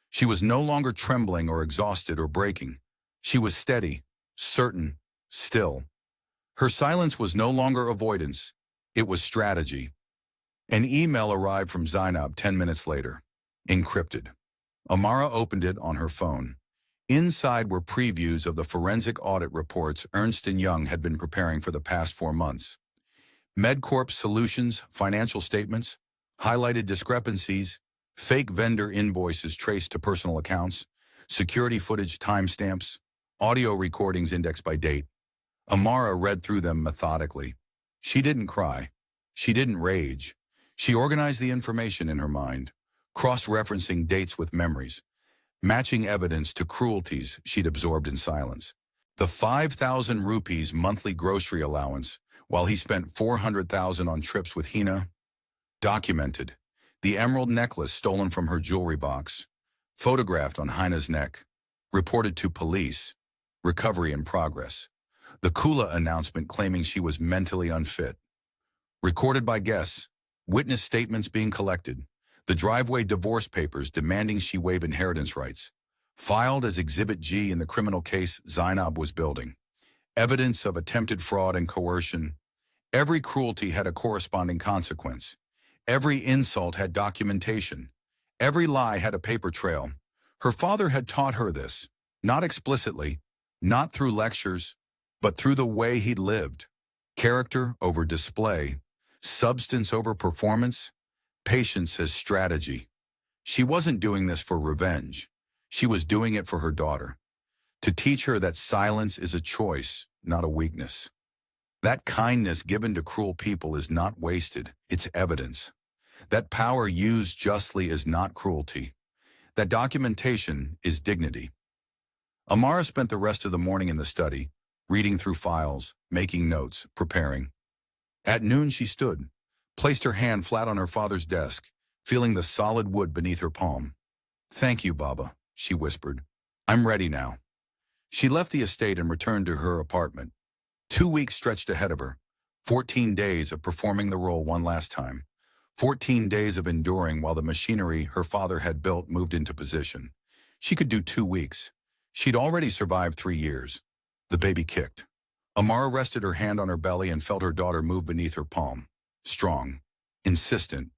She was no longer trembling or exhausted or breaking. She was steady, certain, still. Her silence was no longer avoidance. It was strategy. An email arrived from Zainab 10 minutes later, encrypted. Amara opened it on her phone. Inside were previews of the forensic audit reports Ernst & Young had been preparing for the past 4 months. MedCorp Solutions financial statements, highlighted discrepancies, fake vendor invoices traced to personal accounts, security footage timestamps, audio recordings indexed by date. Amara read through them methodically. She didn't cry. She didn't rage. She organized the information in her mind, cross-referencing dates with memories, matching evidence to cruelties she'd absorbed in silence. The 5,000 rupees monthly grocery allowance, while he spent 400,000 on trips with Hina. Documented. The emerald necklace stolen from her jewelry box. Photographed on Hina's neck. Reported to police. Recovery in progress. The Kula announcement claiming she was mentally unfit. Recorded by guests. Witness statements being collected. The driveway divorce papers demanding she waive inheritance rights. Filed as Exhibit G in the criminal case Zainab was building. Evidence of attempted fraud and coercion. Every cruelty had a corresponding consequence. Every insult had documentation. Every lie had a paper trail. Her father had taught her this, not explicitly, not through lectures, but through the way he'd lived. Character over display, substance over performance, patience as strategy. She wasn't doing this for revenge. She was doing it for her daughter, to teach her that silence is a choice, not a weakness. That kindness given to cruel people is not wasted, it's evidence. That power used justly is not cruelty. That documentation is dignity. Amara spent the rest of the morning in the study, reading through files, making notes, preparing. At noon she stood, placed her hand flat on her father's desk, feeling the solid wood beneath her palm. "Thank you, Baba," she whispered. "I'm ready now." She left the estate and returned to her apartment. 2 weeks stretched ahead of her. 14 days of performing the role one last time. 14 days of enduring while the machinery her father had built moved into position. She could do 2 weeks. She'd already survived 3 years. The baby kicked. Amara rested her hand on her belly and felt her daughter move beneath her palm. Strong, insistent,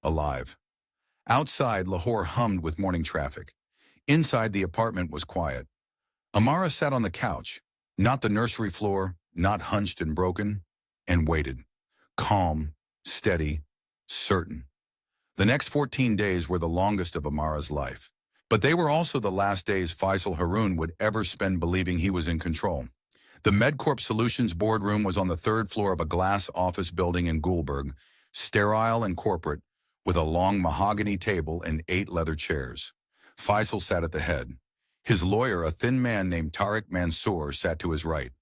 alive. Outside, Lahore hummed with morning traffic. Inside, the apartment was quiet. Amara sat on the couch, not the nursery floor, not hunched and broken, and waited. Calm, steady, certain. The next 14 days were the longest of Amara's life. But they were also the last days Faisal Haroon would ever spend believing he was in control. The MedCorp Solutions boardroom was on the 3rd floor of a glass office building in Gulberg, sterile and corporate, with a long mahogany table and 8 leather chairs. Faisal sat at the head. His lawyer, a thin man named Tariq Mansour, sat to his right.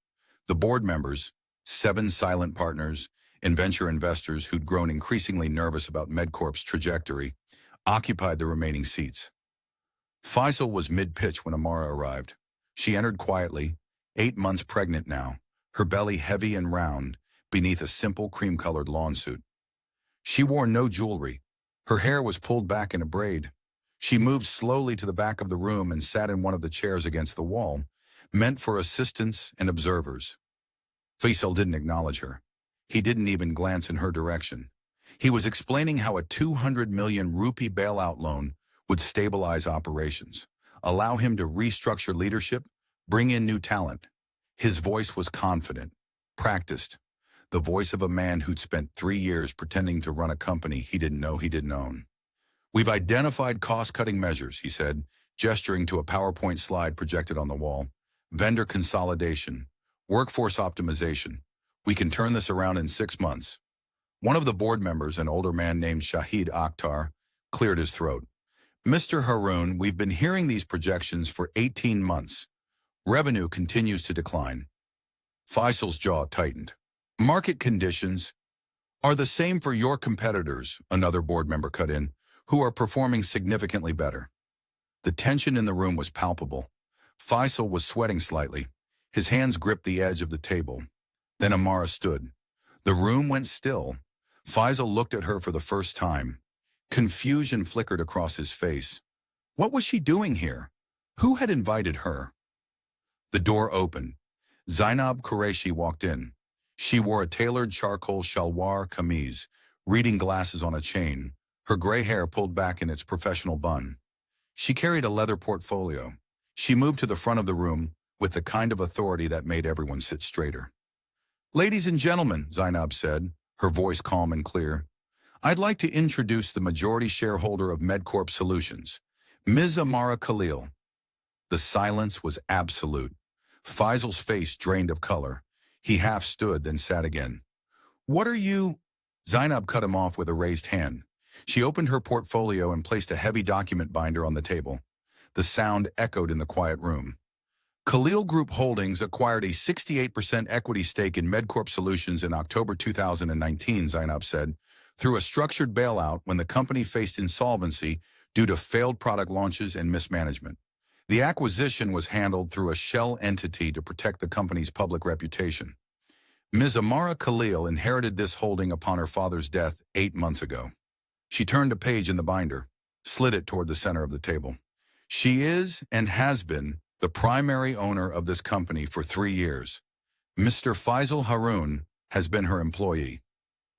The board members, 7 silent partners, and venture investors who'd grown increasingly nervous about MedCorp's trajectory, occupied the remaining seats. Faisal was mid-pitch when Amara arrived. She entered quietly, 8 months pregnant now, her belly heavy and round, beneath a simple cream-colored lawn suit. She wore no jewelry. Her hair was pulled back in a braid. She moved slowly to the back of the room and sat in one of the chairs against the wall, meant for assistants and observers. Faisal didn't acknowledge her. He didn't even glance in her direction. He was explaining how a 200 million rupee bailout loan would stabilize operations, allow him to restructure leadership, bring in new talent. His voice was confident, practiced, the voice of a man who'd spent 3 years pretending to run a company he didn't know he didn't own. "We've identified cost-cutting measures," he said, gesturing to a PowerPoint slide projected on the wall. "Vendor consolidation, workforce optimization. We can turn this around in 6 months." One of the board members, an older man named Shahid Akhtar, cleared his throat. "Mr. Haroon, we've been hearing these projections for 18 months. Revenue continues to decline." Faisal's jaw tightened. "Market conditions are the same for your competitors," another board member cut in, "who are performing significantly better." The tension in the room was palpable. Faisal was sweating slightly. His hands gripped the edge of the table. Then Amara stood. The room went still. Faisal looked at her for the first time. Confusion flickered across his face. What was she doing here? Who had invited her? The door opened. Zainab Qureshi walked in. She wore a tailored charcoal shalwar kameez, reading glasses on a chain, her gray hair pulled back in its professional bun. She carried a leather portfolio. She moved to the front of the room with the kind of authority that made everyone sit straighter. "Ladies and gentlemen," Zainab said, her voice calm and clear, "I'd like to introduce the majority shareholder of MedCorp Solutions, Ms. Amara Khalil." The silence was absolute. Faisal's face drained of color. He half stood, then sat again. "What are you—" Zainab cut him off with a raised hand. She opened her portfolio and placed a heavy document binder on the table. The sound echoed in the quiet room. Khalil Group Holdings acquired a 68% equity stake in MedCorp Solutions in October 2019, Zainab said, through a structured bailout when the company faced insolvency due to failed product launches and mismanagement. The acquisition was handled through a shell entity to protect the company's public reputation. Ms. Amara Khalil inherited this holding upon her father's death 8 months ago. She turned a page in the binder, slid it toward the center of the table. She is and has been the primary owner of this company for 3 years. Mr. Faisal Haroon has been her employee.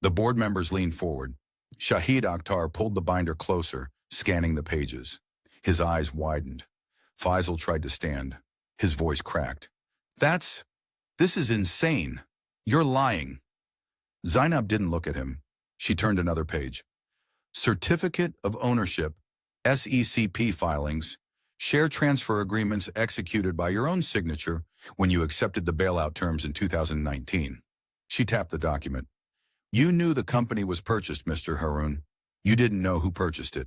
The board members leaned forward. Shahid Akhtar pulled the binder closer, scanning the pages. His eyes widened. Faisal tried to stand. His voice cracked. This is insane. You're lying. Zainab didn't look at him. She turned another page. Certificate of Ownership, SECP filings, share transfer agreements executed by your own signature when you accepted the bailout terms in 2019. She tapped the document. You knew the company was purchased, Mr. Haroon. You didn't know who purchased it.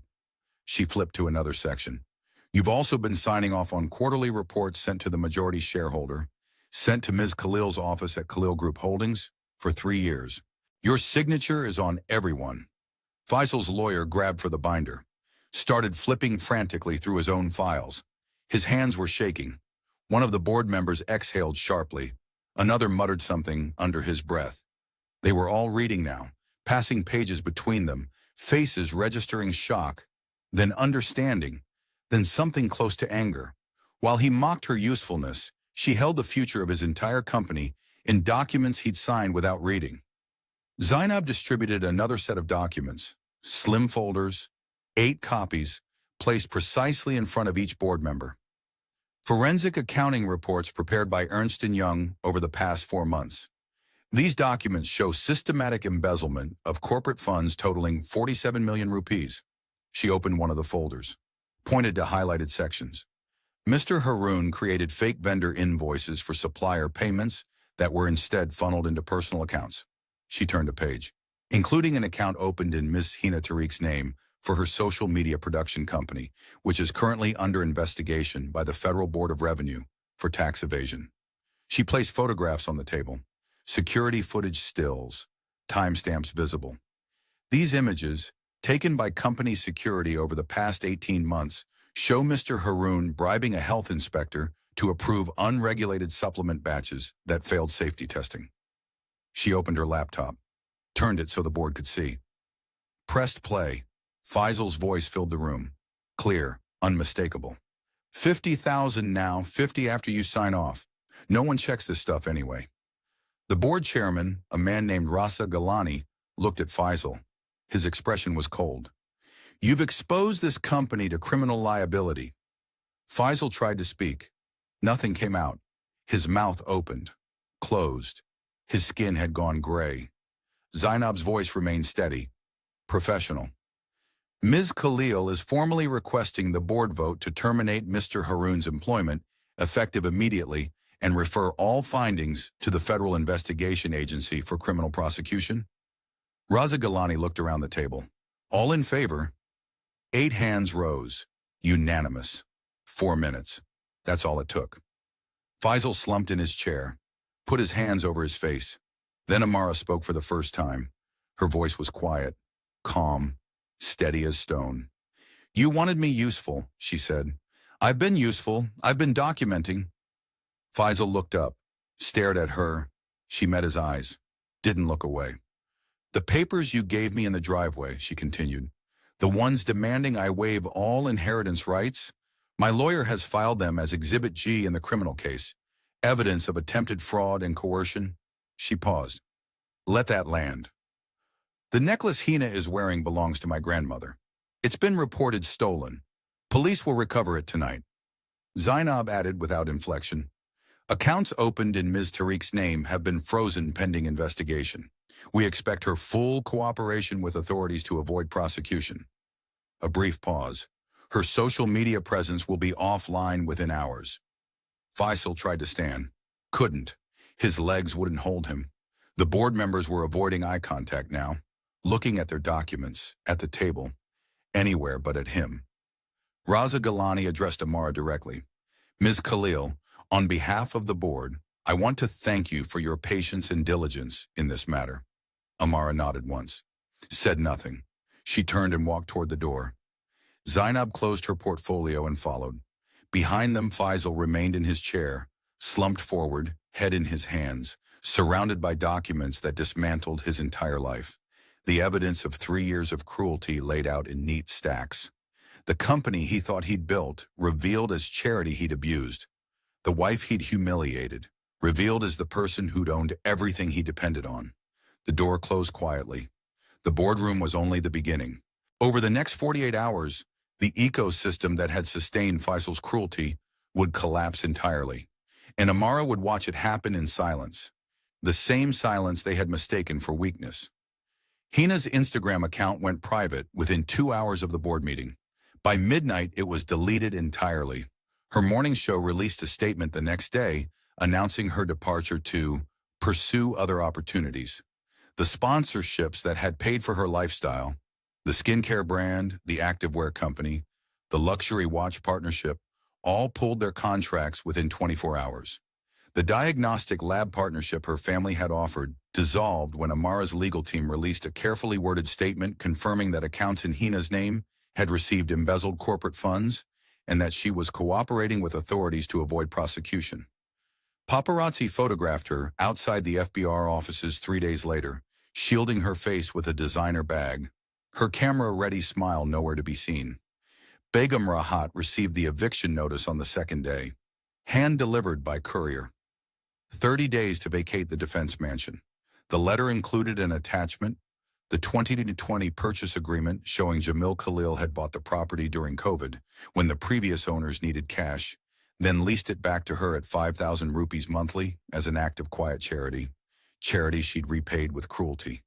She flipped to another section. You've also been signing off on quarterly reports sent to the majority shareholder, sent to Ms. Khalil's office at Khalil Group Holdings for 3 years. Your signature is on everyone. Faisal's lawyer grabbed for the binder, started flipping frantically through his own files. His hands were shaking. One of the board members exhaled sharply. Another muttered something under his breath. They were all reading now, passing pages between them, faces registering shock, then understanding, then something close to anger. While he mocked her usefulness, she held the future of his entire company in documents he'd signed without reading. Zainab distributed another set of documents, slim folders, 8 copies, placed precisely in front of each board member. Forensic accounting reports prepared by Ernst & Young over the past 4 months. These documents show systematic embezzlement of corporate funds totaling 47 million rupees. She opened one of the folders, pointed to highlighted sections. Mr. Haroon created fake vendor invoices for supplier payments that were instead funneled into personal accounts. She turned a page, including an account opened in Ms. Hina Tariq's name for her social media production company, which is currently under investigation by the Federal Board of Revenue for tax evasion. She placed photographs on the table, security footage stills, timestamps visible. These images, taken by company security over the past 18 months, show Mr. Haroon bribing a health inspector to approve unregulated supplement batches that failed safety testing. She opened her laptop, turned it so the board could see. Pressed play. Faisal's voice filled the room. Clear, unmistakable. 50,000 now, 50 after you sign off. No one checks this stuff anyway. The board chairman, a man named Rasa Galani, looked at Faisal. His expression was cold. You've exposed this company to criminal liability. Faisal tried to speak. Nothing came out. His mouth opened, closed. His skin had gone gray. Zainab's voice remained steady, professional. Ms. Khalil is formally requesting the board vote to terminate Mr. Haroon's employment, effective immediately, and refer all findings to the Federal Investigation Agency for criminal prosecution. Raza Galani looked around the table. All in favor? 8 hands rose. Unanimous. 4 minutes. That's all it took. Faisal slumped in his chair, put his hands over his face. Then Amara spoke for the first time. Her voice was quiet, calm, steady as stone. You wanted me useful, she said. I've been useful. I've been documenting. Faisal looked up, stared at her. She met his eyes, didn't look away. The papers you gave me in the driveway, she continued, the ones demanding I waive all inheritance rights, my lawyer has filed them as Exhibit G in the criminal case, evidence of attempted fraud and coercion. She paused. Let that land. The necklace Hina is wearing belongs to my grandmother. It's been reported stolen. Police will recover it tonight. Zainab added without inflection. Accounts opened in Ms. Tariq's name have been frozen pending investigation. We expect her full cooperation with authorities to avoid prosecution. A brief pause. Her social media presence will be offline within hours. Faisal tried to stand. Couldn't. His legs wouldn't hold him. The board members were avoiding eye contact now, looking at their documents, at the table, anywhere but at him. Raza Galani addressed Amara directly. Ms. Khalil, On behalf of the board, I want to thank you for your patience and diligence in this matter. Amara nodded once, said nothing. She turned and walked toward the door. Zainab closed her portfolio and followed. Behind them, Faisal remained in his chair, slumped forward, head in his hands, surrounded by documents that dismantled his entire life. The evidence of 3 years of cruelty laid out in neat stacks. The company he thought he'd built, revealed as charity he'd abused. The wife he'd humiliated, revealed as the person who'd owned everything he depended on. The door closed quietly. The boardroom was only the beginning. Over the next 48 hours, the ecosystem that had sustained Faisal's cruelty would collapse entirely, and Amara would watch it happen in silence, the same silence they had mistaken for weakness. Hina's Instagram account went private within 2 hours of the board meeting. By midnight, it was deleted entirely. Her morning show released a statement the next day announcing her departure to pursue other opportunities. The sponsorships that had paid for her lifestyle, the skincare brand, the activewear company, the luxury watch partnership, all pulled their contracts within 24 hours. The diagnostic lab partnership her family had offered dissolved when Amara's legal team released a carefully worded statement confirming that accounts in Hina's name had received embezzled corporate funds and that she was cooperating with authorities to avoid prosecution. Paparazzi photographed her outside the FBR offices 3 days later, shielding her face with a designer bag, her camera-ready smile nowhere to be seen. Begum Rahat received the eviction notice on the second day, hand-delivered by courier. 30 days to vacate the defense mansion. The letter included an attachment, the 2020 purchase agreement showing Jamil Khalil had bought the property during COVID, when the previous owners needed cash, then leased it back to her at 5,000 rupees monthly as an act of quiet charity she'd repaid with cruelty.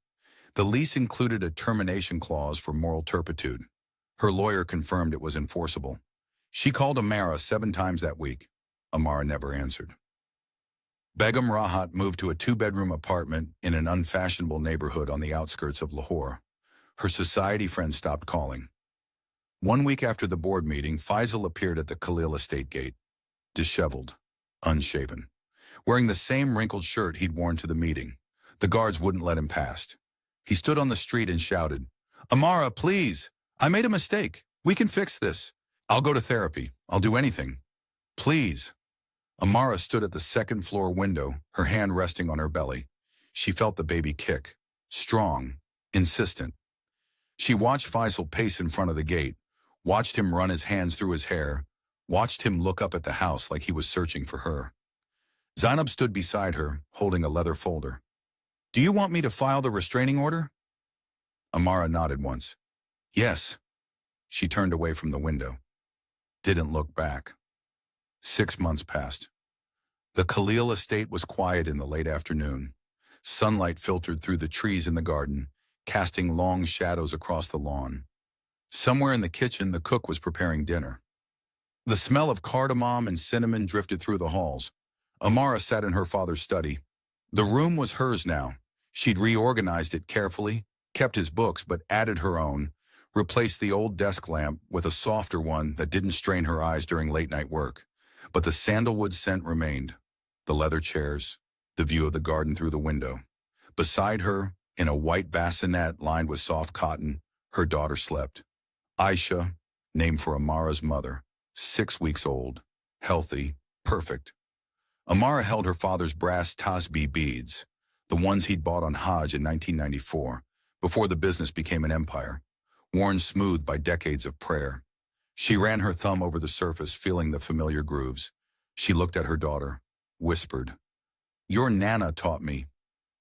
The lease included a termination clause for moral turpitude. Her lawyer confirmed it was enforceable. She called Amara 7 times that week. Amara never answered. Begum Rahat moved to a 2-bedroom apartment in an unfashionable neighborhood on the outskirts of Lahore. Her society friends stopped calling. 1 week after the board meeting, Faisal appeared at the Khalil estate gate, disheveled, unshaven, wearing the same wrinkled shirt he'd worn to the meeting. The guards wouldn't let him past. He stood on the street and shouted, "Amara, please! I made a mistake. We can fix this. I'll go to therapy. I'll do anything. Please." Amara stood at the second-floor window, her hand resting on her belly. She felt the baby kick, strong, insistent. She watched Faisal pace in front of the gate, watched him run his hands through his hair, watched him look up at the house like he was searching for her. Zainab stood beside her, holding a leather folder. "Do you want me to file the restraining order?" Amara nodded once. "Yes." She turned away from the window. Didn't look back. 6 months passed. The Khalil estate was quiet in the late afternoon. Sunlight filtered through the trees in the garden, casting long shadows across the lawn. Somewhere in the kitchen, the cook was preparing dinner. The smell of cardamom and cinnamon drifted through the halls. Amara sat in her father's study. The room was hers now. She'd reorganized it carefully, kept his books but added her own, replaced the old desk lamp with a softer one that didn't strain her eyes during late-night work. But the sandalwood scent remained. The leather chairs, the view of the garden through the window. Beside her, in a white bassinet lined with soft cotton, her daughter slept. Aisha, named for Amara's mother, 6 weeks old, healthy, perfect. Amara held her father's brass tasbih beads, the ones he'd bought on Hajj in 1994, before the business became an empire, worn smooth by decades of prayer. She ran her thumb over the surface, feeling the familiar grooves. She looked at her daughter, whispered, "Your Nana taught me.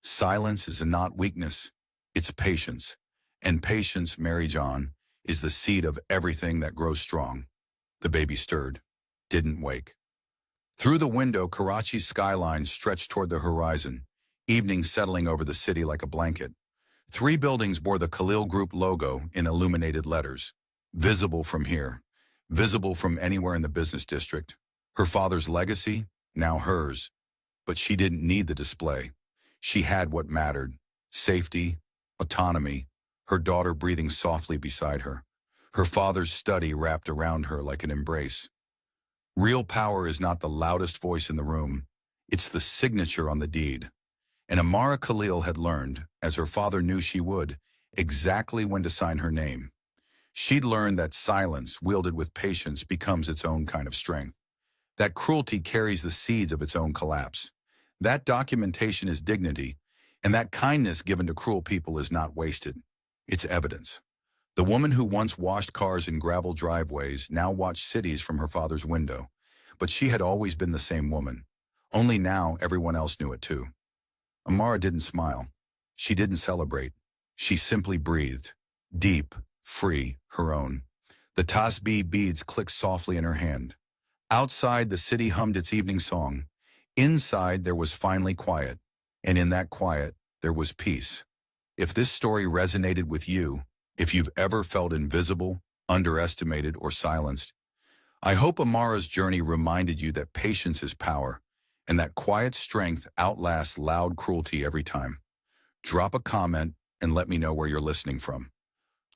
Silence is not weakness, it's patience. And patience, Mary John, is the seed of everything that grows strong." The baby stirred, didn't wake. Through the window, Karachi's skyline stretched toward the horizon, evening settling over the city like a blanket. 3 buildings bore the Khalil Group logo in illuminated letters. Visible from here, visible from anywhere in the business district. Her father's legacy, now hers. But she didn't need the display. She had what mattered: safety, autonomy, her daughter breathing softly beside her, her father's study wrapped around her like an embrace. Real power is not the loudest voice in the room. It's the signature on the deed. And Amara Khalil had learned, as her father knew she would, exactly when to sign her name. She'd learned that silence, wielded with patience, becomes its own kind of strength. That cruelty carries the seeds of its own collapse. That documentation is dignity, and that kindness given to cruel people is not wasted. It's evidence. The woman who once washed cars in gravel driveways now watched cities from her father's window. But she had always been the same woman. Only now everyone else knew it too. Amara didn't smile. She didn't celebrate. She simply breathed. Deep, free, her own. The tasbih beads clicked softly in her hand. Outside, the city hummed its evening song. Inside, there was finally quiet. And in that quiet, there was peace. If this story resonated with you, if you've ever felt invisible, underestimated, or silenced, I hope Amara's journey reminded you that patience is power, and that quiet strength outlasts loud cruelty every time. Drop a comment and let me know where you're listening from.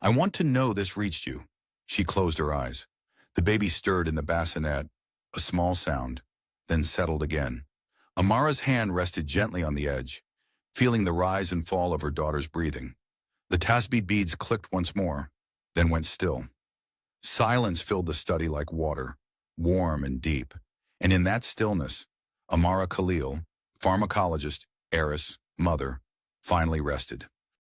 I want to know this reached you. She closed her eyes. The baby stirred in the bassinet, a small sound, then settled again. Amara's hand rested gently on the edge, feeling the rise and fall of her daughter's breathing. The tasbih beads clicked once more, then went still. Silence filled the study like water, warm and deep. And in that stillness, Amara Khalil, pharmacologist, heiress, mother, finally rested.